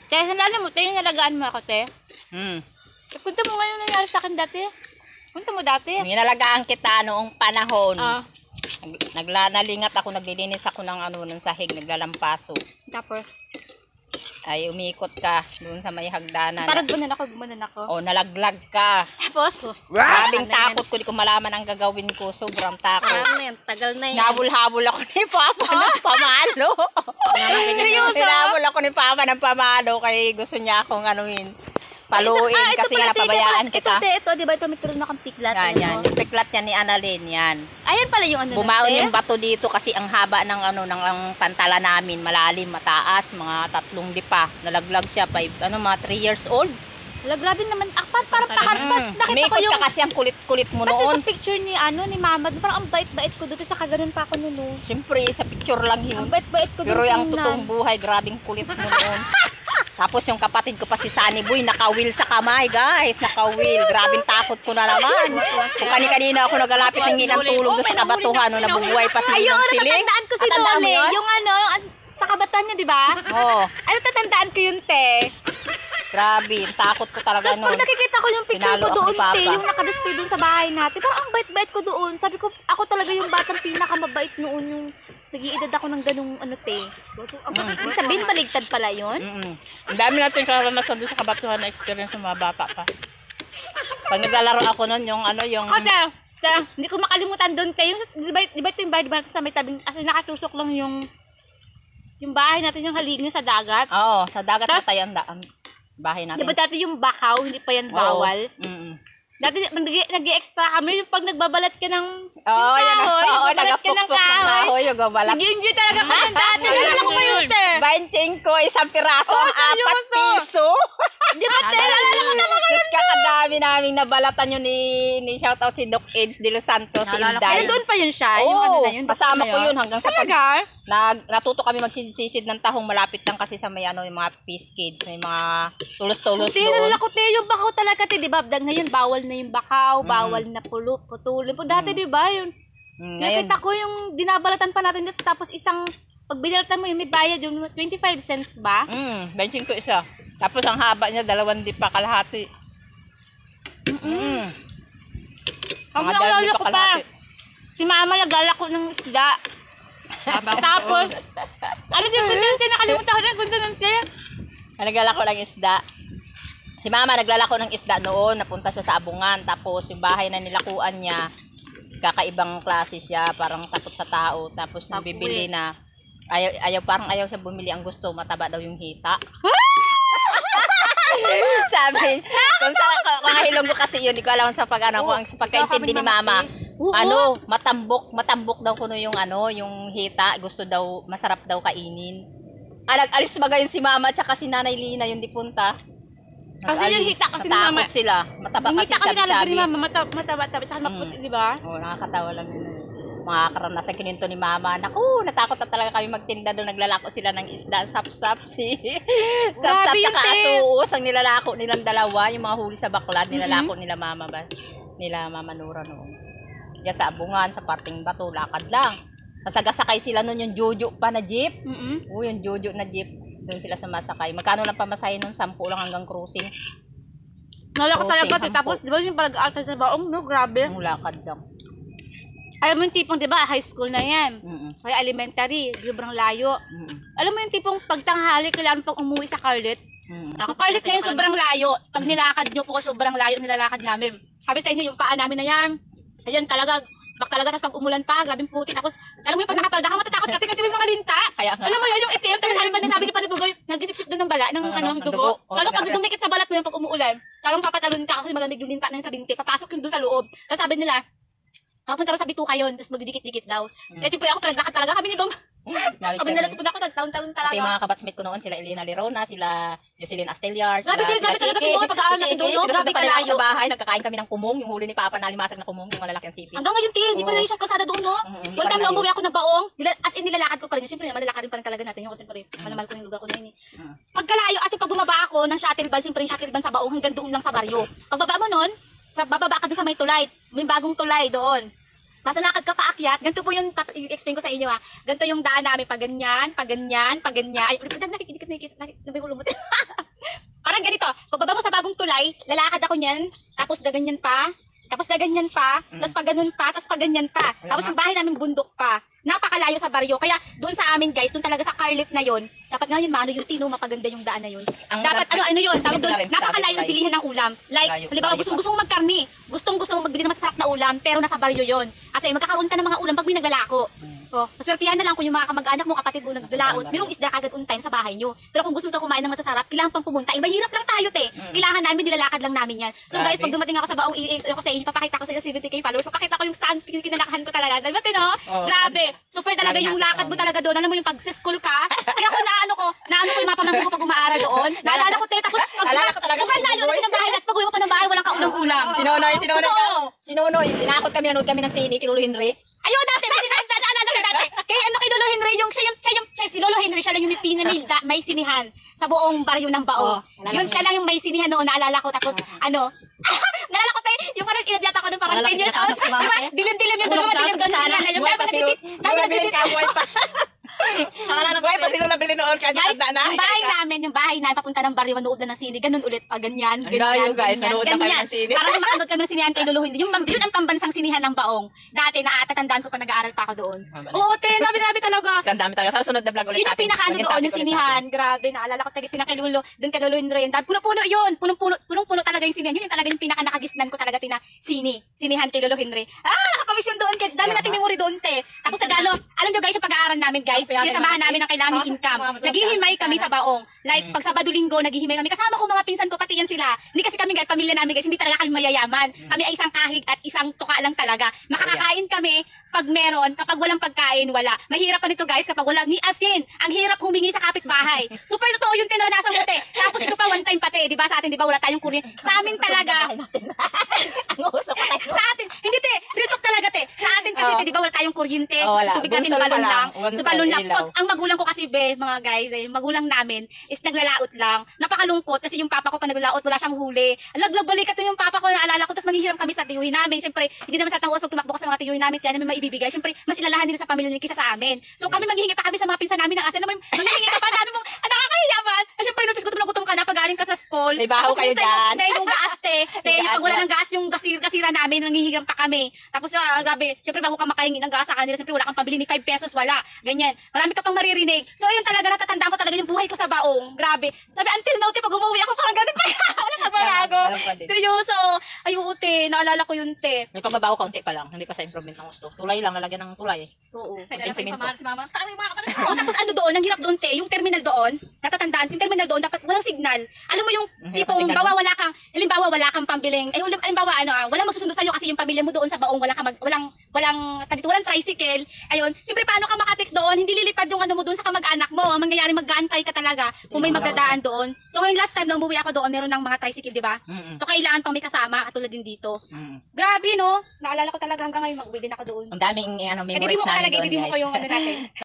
Te, nalala mo, te, yung nalagaan mo ako, te. Punta mo ngayon nangyari sa akin dati. Punta mo dati. Nalagaan kita noong panahon. Ah. Nalingat ako, naglilinis ako ng ano, ng sahig, naglalampaso. Tapos? Ay, umiikot ka doon sa may hagdanan. Parang gumanan ako. O, nalaglag ka. Tapos? Grabing takot ko, di ko malaman ang gagawin ko. Sobrang takot. Tagal na yan. Nabul-habol ako ni Papa ng pamalo. Seryoso? Hinabol ako ni Papa ng pamalo kaya gusto niya akong anuhin. Paluin kasi nga napabayaan kita. Ito, di ba ito may turon na kang piklat? Yan. Yung piklat niya ni Annalyn, yan. Ayan pala yung ano Bumaon yung bato dito kasi ang haba ng ano ng ang pantala namin, malalim, mataas, mga 3 lipa. Nalaglag siya, mga 3 years old. Wala, grabe naman. Parang pakarpat. Nakita ko yung... ka kasi ang kulit-kulit mo Pati noon. sa picture ni Mama, parang ang bait-bait ko doon. Sa kaganon pa ako noon. Siyempre, sa picture lang yun. Ang bait-bait ko doon. Pero yung totoong buhay, grabing kulit mo noon. Tapos yung kapatid ko pa si Sunny Boy, nakawil sa kamay, guys. Nakawil. Grabing takot ko na naman. Kung kani-kanina ako nagalapit ng ng tulong doon sa kabatuhan, no, nabubuhay pa si Ninong Siling. Natandaan ko si Lole. Yung sa kabatuhan niya, di ba? Oo. Ano, tatandaan ko yun, te. Grabe, takot ko talaga Tapos noon. pag nakikita ko yung picture ko doon, te, yung nakadisplay doon sa bahay natin, parang ang bait-bait ko doon. Sabi ko, ako talaga yung batang pinakamabait noon, yung nag-iedad ako ng ganung te. Ibig sabihin, baligtad pala yun? Ang dami natin karanasan doon sa kabatuhan na experience ng mga bata pa. Pag naglalaro ako noon, yung... Te, hindi ko makalimutan doon, te. Yung, di ba ito yung bahay sa may tabing, as nakatusok lang yung bahay natin, yung haligi sa dagat. Oo, sa dagat na tayo ang bahay natin. Di ba dati yung bakaw, hindi pa yan bawal? Dati nag-i-extra kami yung pag nagbabalat ka ng kahoy, nagbabalat ka ng kahoy. Nag-i-enjoy talaga ko yun dati. Nalala ko pa yun, te. 25 ko, isang piraso, ang 4 piso. Di ba, te? Nalala ko talaga yun. Tapos kakadami namin nabalatan yun ni shoutout si Doc Eds de Los Santos, si Inday. Doon pa yun siya, yung Oo, na yun. kasama ko yun hanggang sa Talaga? natuto kami magsisid ng tahong malapit lang kasi sa may yung mga Peace Kids, may mga tulos-tulos Te, doon. nalala ko, te, yung bakaw talaga, te, di ba? Ngayon, bawal na yung bakaw, bawal na putulin. Dati, di ba, yun? Nakita ko yung dinabalatan pa natin dito, tapos pag binalatan mo yun, may bayad yung 25 cents ba? 25 isa. Tapos ang haba niya, 2 lipa kalahati. Ang naalala ko pa, si Mama nagala ko ng isda. Tapos, ano din nakalimutan ko na yung punta ng te. Naglalako ng isda. Si Mama naglalako ng isda noon, napunta siya sa Abungan. Tapos yung bahay na nilakuan niya, kakaibang klase siya, parang takot sa tao. Tapos nabibili na, parang ayaw siya bumili. Ang gusto, mataba daw yung hita. Sabi, kung kahilong ko kasi yun, di ko alam sa pagkaintindi ni Mama. Matambok daw kuno yung yung hita, gusto daw, masarap daw kainin. Nag-alis magayon si Mama at si Nanay Lina yung dipunta. Kasi yung hita kasi ni Mama, sila, mataba kasi ni Mama, mataba, saka maputi, di ba? Oo, nakakatawa lang yun. Mga karanasan kininto ni Mama. Naku, natakot na talaga kami magtinda doon. Naglalako sila ng isda, sap-sap sap-sap na kaasuos ang nilalako nilang dalawa, yung mga huli sa baklad, nilalako nila Mama Mama Nura noon. Diyan sa Abungan, sa parting bato, lakad lang. Nasagasakay sila noon yung Jojo pa na jeep. Yung Jojo na jeep. Doon sila sumasakay. Magkano lang pamasahe noon? 10 lang hanggang cruising. Nalala ko talaga. Tapos, di ba yung pag-alta sa baong, no? Grabe. Ang lakad lang. Alam mo yung tipong, di ba, high school na yan. Kaya elementary, sobrang layo. Alam mo yung tipong pagtanghali, kailangan pang umuwi sa Carlet. Ang Carlet ngayon, sobrang layo. Pag nilakad nyo po, sobrang layo nilalakad namin. Sabi sa inyo, yung paa namin na yan. Ayan talaga, tapos pag umulan pa, grabing puti. Tapos, alam mo yung pag nakapalda ka, matatakot ka kasi may mga linta. Alam mo yun, yung itim, tapos sabi ni Panibugoy, nag-isip-sip doon ng bala, ng dugo. Talagang pag dumikit sa balat mo yung pag umuulan, talagang papatalunin ka kasi malamig yung linta na yung sa binti, papasok yung doon sa loob. Tapos sabi nila, punta rin sa bituka yun, tapos magdidikit-dikit daw. Kasi siyempre ako pinaglakad talaga kami ni Dom. Kami nalagpun ako, nagtaon-taon talaga. Pati mga kabatsmate ko noon, sila Elena Lerona, sila Jocelyn Asteliar, grabe talaga kami pag-aaral natin doon, no? Grabe kalayo. Sa bahay, nagkakain kami ng kumong, yung huli ni Papa na limasag na kumong, yung malalaki ang sipin. Hanggang ngayon, hindi pa rin yung kasada doon, no? One time na umuwi ako ng baong, as in nilalakad ko pa rin. Siyempre, malalakad rin pa rin talaga natin yung kasi panamal ko ng lugar ko na yun. Pagkalayo, as in pag bumaba ako ng shuttle van, siyempre yung shuttle van sa baong hanggang doon lang sa baryo. Pagbaba mo noon, bababa ka doon sa may tulay, may bagong tulay doon. Basta lakad ka paakyat, ganito po yung i-explain ko sa inyo ganito yung daan namin, pag ganyan. Ay, nakikita, okay? Lalakad ako niyan, tapos gaganyan pa, tapos gaganyan pa, tapos pag ganun pa, tapos pag ganyan pa. Tapos yung bahay namin bundok pa. Napakalayo sa baryo. Kaya doon sa amin guys, doon talaga sa Carlet na yon. Dapat nga yun, maano yung tino, mapaganda yung daan na yun. Dapat ano yun, sabi doon, napakalayo ng bilihan ng ulam. Like, halimbawa gusto mong magkarni, gustong mong magbili ng masarap na ulam, pero nasa baryo yon. Kasi magkakaroon ka ng mga ulam pag may naglalako. Oh, maswertihan na lang kung yung mga kamag-anak mo, kapatid mo nagdalaot, merong isda kagad on time sa bahay nyo. Pero kung gusto mo kumain ng masasarap, kailangan pang pumunta. Mahirap lang tayo, te. Kailangan namin, nilalakad lang namin yan. So guys, pag dumating ako sa baong i-explain ko sa inyo, papakita ko sa inyo 70k followers, papakita ko yung saan kinalakahan ko talaga. Diba, no? Grabe. Super talaga yung lakad mo talaga doon. Alam mo yung pag-school ka, kaya ako naano ko yung mga pamangkin ko pag umaaral doon. Naalala ko, te, tapos pag sobrang layo natin ng bahay, tapos pag uwi mo pa ng bahay, walang kaulang-ulam. Sinonoy, sinakot kami, nanood kami ng sini, kay Lolo Henry. Ayun dati, naalala ko dati. Kay Lolo Henry, si Lolo Henry, siya lang yung may sinihan sa buong baryo ng Baong. Yun, siya lang yung may sinihan noon, naalala ko. Tapos, naalala ko tayo, yung parang inadyat ako ng parang 10 years old. Diba, dilim-dilim yung doon, madilim doon sila na yung Naalala ko ay pa sino nabili noon kanya guys, tanda na. yung bahay namin, papunta ng baryo, manood na ng sine, ganun ulit pa, ganyan. Layo guys, manood na kayo ng sine. Parang makanood kami ng sinihan kay Lolo Henry. Yun ang pambansang sinihan ng Baong. Dati, natatandaan ko pa, nag-aaral pa ako doon. Oo, te, nabi talaga. Ang dami talaga. Sa sunod na vlog ulit. Yun yung pinakaano doon, yung sinihan. Grabe, naalala ko talaga sinihan kay Lolo. Doon kay Lolo Henry. Puno-puno yun. Punong-puno talaga yung sinihan. Yun yung talaga yung pinaka-nakagisnan ko talaga sinihan kay Lolo Henry. Nakakamiss yun doon. Dami natin memory doon, te. Tapos alam nyo guys, yung pag-aaral namin guys, sinasamahan namin ang kailangan ng income. Naghihimay kami sa Baong. Like, pag Sabado Linggo, naghihimay kami. Kasama ko mga pinsan ko, pati yan sila. Hindi kasi kami guys, pamilya namin guys, hindi talaga kami mayayaman. Kami ay isang kahig at isang tuka lang talaga. Makakakain kami pag meron, kapag walang pagkain, wala. Mahirap pa nito guys kapag wala ni asin. Ang hirap humingi sa kapitbahay. Super totoo yung tinaranasan mo, te. Tapos ito pa one time pati, di ba? Sa atin, di ba? Wala tayong kuryente. Sa amin talaga. Sa atin, hindi te, real talk talaga te. Sa atin kasi te, di ba? Wala tayong kuryente. Tubig natin balon lang. Sa balon lang. Ang magulang ko kasi mga guys, magulang namin is naglalaot lang. Napakalungkot kasi yung papa ko pa naglalaot, wala siyang huli. Balikat yung papa ko, naalala ko, tapos manghihiram kami sa tiyuhin namin. Siyempre, hindi naman sa tanguas pag tumakbo ka sa mga tiyuhin namin, kaya namin ibibigay. Siyempre, mas ilalahan nila sa pamilya nila kaysa sa amin. So kami maghihingi pa kami sa mga pinsan namin ng asin. Maghihingi ka pa namin mong, nakakahiyaman. Siyempre, nung gutom ka na, pag galing ka sa school. May baho kayo dyan. Yung gas, yung pag wala ng gas, yung gasira namin, nanghihiram pa kami. Tapos, grabe, siyempre, bago ka makahingi ng gas sa kanila, siyempre, wala kang pabili ni 5 pesos, wala. Ganyan. Marami ka pang maririnig. So, ayun talaga, natatandaan ko talaga yung buhay ko sa Baong. Grabe. Sabi, until now, pag umuwi ako, parang ganun pa. Wala ka bago. Seryoso. Ayun, te, naalala ko yun, te. May pagbabago kaunti pa lang. Hindi pa sa improvement ng gusto. Tulay lang, lalagyan ng tulay. Oo. Tapos Tapos doon, ang hirap doon, te, yung terminal doon, natatandaan, yung terminal doon, dapat walang signal. Alam mo yung tipong, halimbawa wala kang pambiling, halimbawa, walang magsusundo sa'yo kasi yung pamilya mo doon sa Baong, walang tricycle. Ayun, siyempre, paano ka makatext doon? Hindi lilipad yung mo doon sa kamag-anak mo. Ang mangyayari, mag-aantay ka talaga kung may magdadaan doon. So, ngayon last time na umuwi ako doon, meron ng mga tricycle, di ba? So, kailangan pang may kasama, katulad din dito. Grabe, no? Naalala ko talaga hanggang ngayon, mag-uwi din ako doon. ang daming memories Hindi mo namin doon, hindi mo ko guys. yung natin.